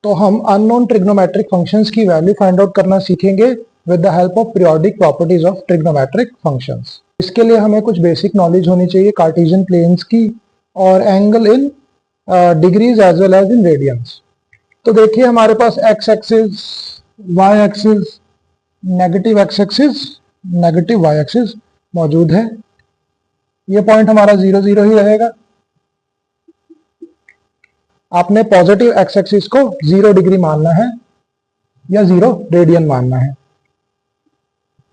तो हम unknown trigonometric functions की वैल्यू फाइंड आउट करना सीखेंगे with the help of periodic properties of trigonometric functions. इसके लिए हमें कुछ बेसिक नॉलेज होनी चाहिए कार्टेशियन प्लेन्स की और angle in degrees as well as in radians. तो देखिए हमारे पास X axis, Y axis, negative X axis, negative Y axis मौजूद है। ये पॉइंट हमारा 0 0 ही रहेगा। आपने पॉजिटिव एक्स एक्सिस को 0 डिग्री मानना है या 0 रेडियन मानना है।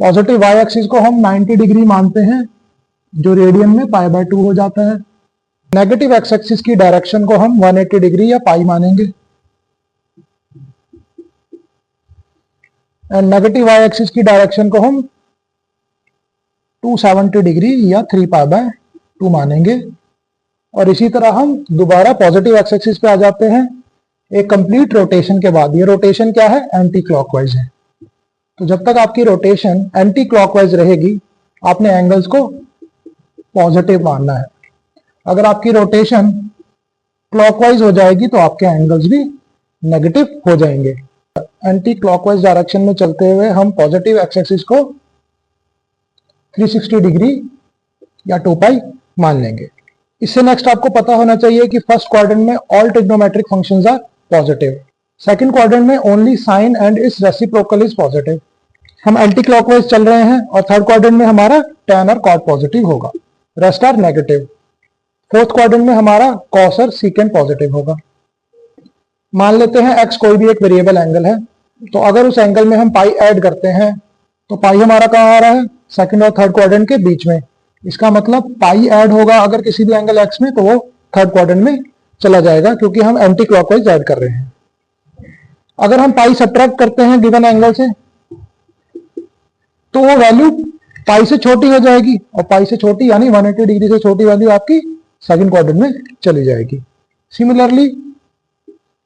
पॉजिटिव वाई एक्सिस को हम 90 डिग्री मानते हैं जो रेडियन में π/2 हो जाता है। नेगेटिव एक्स एक्सिस की डायरेक्शन को हम 180 डिग्री या पाई मानेंगे एंड नेगेटिव वाई एक्सिस की डायरेक्शन को हम 270 डिग्री या 3π/2 मानेंगे। और इसी तरह हम दोबारा पॉजिटिव एक्स एक्सिस पे आ जाते हैं एक कंप्लीट रोटेशन के बाद। ये रोटेशन क्या है? एंटी क्लॉकवाइज है। तो जब तक आपकी रोटेशन एंटी क्लॉकवाइज रहेगी आपने एंगल्स को पॉजिटिव मानना है। अगर आपकी रोटेशन क्लॉकवाइज हो जाएगी तो आपके एंगल्स भी नेगेटिव हो जाएंगे। एंटी क्लॉकवाइज डायरेक्शन में चलते हुए हम पॉजिटिव एक्स एक्सिस को 360 डिग्री या 2π मान लेंगे। इससे नेक्स्ट आपको पता होना चाहिए कि फर्स्ट क्वाड्रेंट में all trigonometric functions are positive, second quadrant में only sine and its reciprocal is positive. हम एंटी क्लॉकवाइज चल रहे हैं और थर्ड क्वाड्रेंट में हमारा tan और cot पॉजिटिव होगा, rest are negative. Fourth quadrant में हमारा cos और secant पॉजिटिव होगा। मान लेते हैं x कोई भी एक वेरिएबल एंगल है, तो अगर उस एंगल में हम पाई ऐड करते हैं तो पाई हमारा कहाँ आ रहा है? सेकंड और थर्ड क्वाड्रेंट के बीच में। इसका मतलब पाई ऐड होगा अगर किसी भी एंगल x में तो वो थर्ड क्वाड्रेंट में चला जाएगा क्योंकि हम एंटी क्लॉकवाइज ऐड कर रहे हैं। अगर हम पाई सब्ट्रैक्ट करते हैं गिवन एंगल से तो वो वैल्यू पाई से छोटी हो जाएगी और पाई से छोटी यानी 180 डिग्री से छोटी वैल्यू आपकी सेकंड क्वाड्रेंट में चली जाएगी। सिमिलरली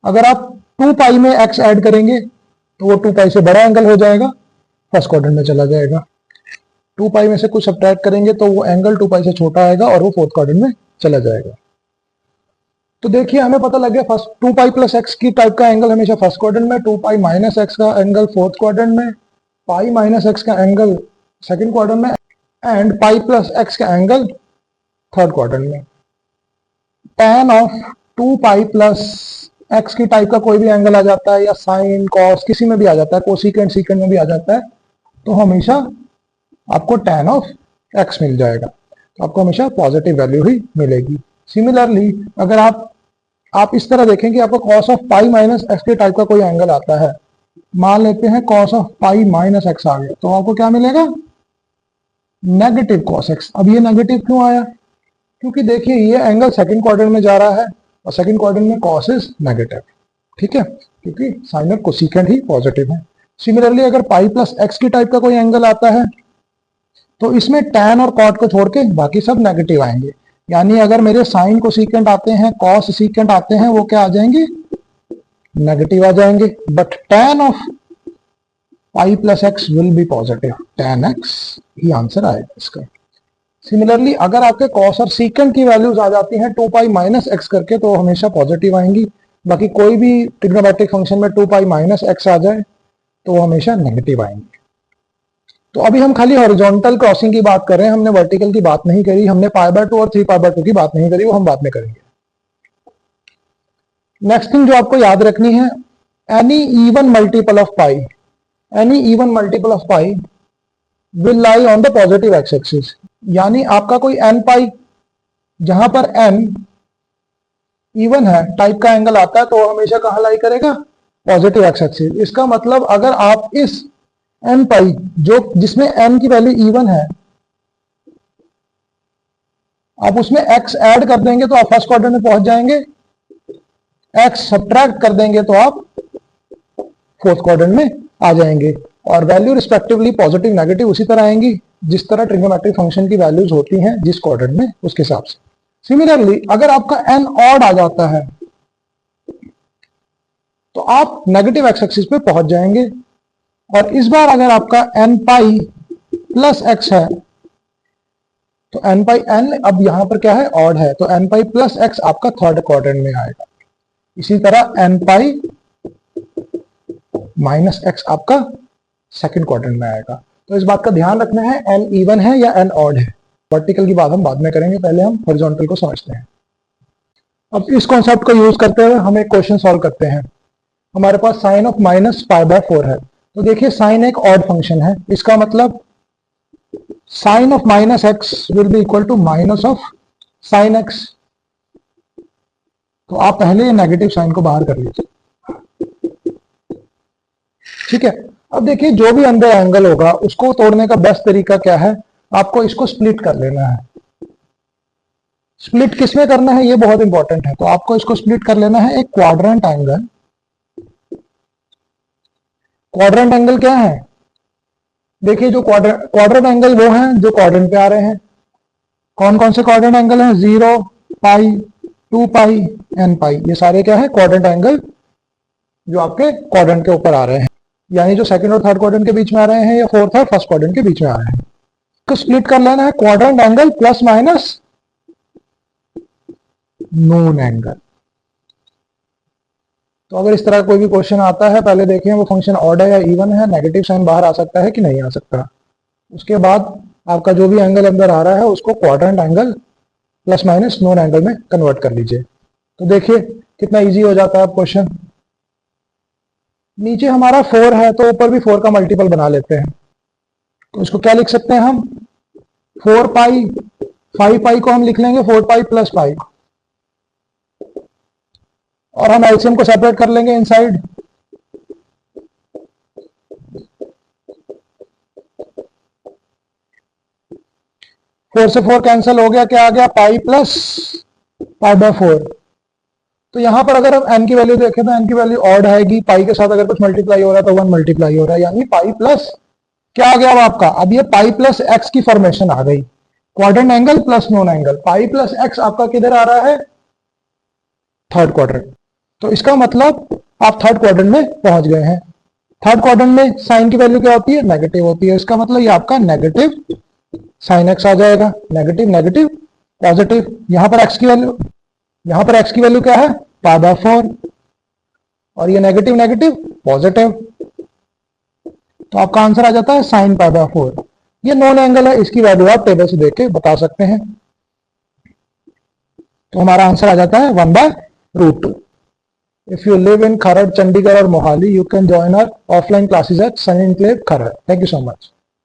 अगर आप 2π में x ऐड करेंगे तो वो 2π से बड़ा एंगल हो जाएगा, फर्स्ट क्वाड्रेंट में चला जाएगा। 2π में से कुछ सब्ट्रैक्ट करेंगे तो वो एंगल 2π से छोटा आएगा और वो फोर्थ क्वाड्रेंट में चला जाएगा। तो देखिए हमें पता लग गया फर्स्ट 2π प्लस x की टाइप का एंगल हमेशा फर्स्ट क्वाड्रेंट में, 2π माइनस x का एंगल फोर्थ क्वाड्रेंट में, पाई माइनस x का एंगल सेकंड क्वाड्रेंट में एंड पाई प्लस x का एंगल थर्ड क्वाड्रेंट में। tan ऑफ 2π प्लस x की टाइप का कोई भी एंगल आ जाता है या साइन कॉस किसी में भी आ जाता है, कोसिकेंट सीकेंट में भी आ जाता है, तो हमेशा आपको tan ऑफ x मिल जाएगा। तो आपको हमेशा पॉजिटिव वैल्यू ही मिलेगी। सिमिलरली अगर आप इस तरह देखें कि आपको cos of pi minus x के टाइप का कोई एंगल आता है, मान लेते हैं cos of pi minus x आ गया, तो आपको क्या मिलेगा? Negative cos x। अब ये नेगेटिव क्यों आया? क्योंकि देखिए ये एंगल सेकंड क्वाड्रेंट में जा रहा है और सेकंड क्वाड्रेंट में cos इज नेगेटिव, ठीक है, क्योंकि साइन और कोसिकेंट ही पॉजिटिव है। सिमिलरली अगर पाई प्लस x की टाइप का कोई एंगल आता है तो इसमें tan और cot को छोड़ के बाकी सब नेगेटिव आएंगे। यानी अगर मेरे साइन कोसिकेंट आते हैं, cos सीकेंट आते हैं, वो क्या आ जाएंगे? नेगेटिव आ जाएंगे। But tan of pi plus x will be positive, tan x he answer आएगा इसका। सिमिलरली अगर आपके cos और सीकेंट की वैल्यूज आ जाती हैं 2π माइनस x करके तो हमेशा पॉजिटिव आएंगी। बाकी कोई भी ट्रिग्नोमेट्रिक फंक्शन में 2π माइनस x आ जाए तो वो हमेशा नेगेटिव आएंगे। तो अभी हम खाली हॉरिजॉन्टल क्रॉसिंग की बात कर रहे हैं, हमने वर्टिकल की बात नहीं करी, हमने π/2 और 3π/2 की बात नहीं करी, वो हम बाद में करेंगे। नेक्स्ट थिंग जो आपको याद रखनी है, any even multiple of pi, any even multiple of pi will lie on the positive x axis. यानी आपका कोई n पाई जहां पर n इवन है टाइप का एंगल आता है तो हमेशा कहां लाई करेगा? Positive x axis. इसका मतलब अगर आप इस n पाई जो जिसमें n की वैल्यू इवन है आप उसमें x ऐड कर देंगे तो आप फर्स्ट क्वाड्रेंट में पहुंच जाएंगे, x सब्ट्रैक्ट कर देंगे तो आप फोर्थ क्वाड्रेंट में आ जाएंगे और वैल्यू रिस्पेक्टिवली पॉजिटिव नेगेटिव उसी तरह आएंगी जिस तरह ट्रिग्नोमेट्रिक फंक्शन की वैल्यूज होती हैं जिस क्वाड्रेंट में उसके हिसाब से। सिमिलरली अगर आपका n ऑड आ जाता है तो आप नेगेटिव एक्स एक्सिस पे पहुंच जाएंगे और इस बार अगर आपका n पाई प्लस x है तो n पाई n अब यहां पर क्या है? ऑड है, तो n पाई प्लस x आपका थर्ड क्वाड्रेंट में आएगा। इसी तरह n पाई माइनस एक्स आपका सेकंड क्वाड्रेंट में आएगा। तो इस बात का ध्यान रखना है एन इवन है या एन ऑड है। वर्टिकल की बात हम बाद में करेंगे, पहले हम हॉरिजॉन्टल को समझते हैं। अब इस कॉन्सेप्ट को यूज करते हुए हम एक क्वेश्चन सॉल्व करते हैं। हमारे पास sine of minus pi by 4 है। तो देखिए साइन एक ऑड फंक्शन है, इसका मतलब sine of minus x will be equal to minus of sine x. तो आप पहले नेगेटिव साइन को बाहर कर लीजिए, ठीक है। अब देखिए जो भी अंदर एंगल होगा उसको तोड़ने का बेस्ट तरीका क्या है, आपको इसको स्प्लिट कर लेना है। स्प्लिट किसमें करना है ये बहुत इंपॉर्टेंट है। तो आपको इसको स्प्लिट कर लेना है एक क्वाड्रेंट एंगल। क्वाड्रेंट एंगल क्या है, देखिए जो क्वाड्रेंट एंगल वो हैं जो क्वाड्रेंट पे आ रहे हैं। कौन कौन से क्वाड्रेंट एंगल हैं, 0, पाई, 2 पाई, एन पाई, ये सारे क्या है क्वाड्रेंट एंगल जो आपके क्वाड्रेंट के ऊपर आ रहे हैं, यानी जो सेकंड और थर्ड क्वाड्रेंट के बीच में आ रहे हैं या फोर्थ और फर्स्ट क्वाड्रेंट के बीच में आ रहे हैं। तो स्प्लिट कर लेना है क्वाड्रेंट एंगल प्लस माइनस नून एंगल। तो अगर इस तरह का कोई भी क्वेश्चन आता है, पहले देखें वो फंक्शन ऑड है या इवन है, नेगेटिव साइन बाहर आ सकता है कि नहीं आ सकता। उसके बाद आपका जो भी एंगल अंदर आ रहा है उसको quadrant angle plus minus known angle में कन्वर्ट कर लीजिए। तो देखिए कितना इजी हो जाता है अब क्वेश्चन। नीचे हमारा 4 है तो ऊपर भी 4 का मल्टीपल बना लेते हैं। तो इसको क्या लिख सकते हैं हम, 4 पाई, 5 पाई को हम लिख लेंगे 4 पाई प्लस पाई, और हम एलसीएम को सेपरेट कर लेंगे इनसाइड। फोर से 4 कैंसिल हो गया, क्या आ गया, पाई प्लस पाई बाय 4। तो यहां पर अगर हम एन की वैल्यू देखें तो एन की वैल्यू ऑड आएगी, पाई के साथ अगर कुछ मल्टीप्लाई हो रहा है तो 1 मल्टीप्लाई हो रहा है, यानी पाई प्लस क्या आ गया अब आपका, अब ये पाई प्लस एक्स की फॉर्मेशन आ गई। Quadrant angle plus known angle, pi plus x आपका किधर आ रहा है, थर्ड क्वाड्रेंट। तो इसका मतलब आप थर्ड क्वाड्रेंट में पहुंच गए हैं। थर्ड क्वाड्रेंट में साइन की वैल्यू क्या होती है, नेगेटिव होती है। इसका मतलब ये आपका नेगेटिव साइन एक्स आ जाएगा, नेगेटिव नेगेटिव पॉजिटिव। यहां पर एक्स की वैल्यू क्या है, पाई बाय 4, और ये नेगेटिव नेगेटिव पॉजिटिव, तो आपका आंसर आ जाता है साइन पाई बाय 4। ये नॉन एंगल है, इसकी वैल्यू आप टेबल से देख के बता सकते हैं। तो हमारा आंसर आ जाता है 1/√2। If you live in Kharad, Chandigarh or Mohali, you can join our offline classes at Sun Enclave, Kharad. Thank you so much.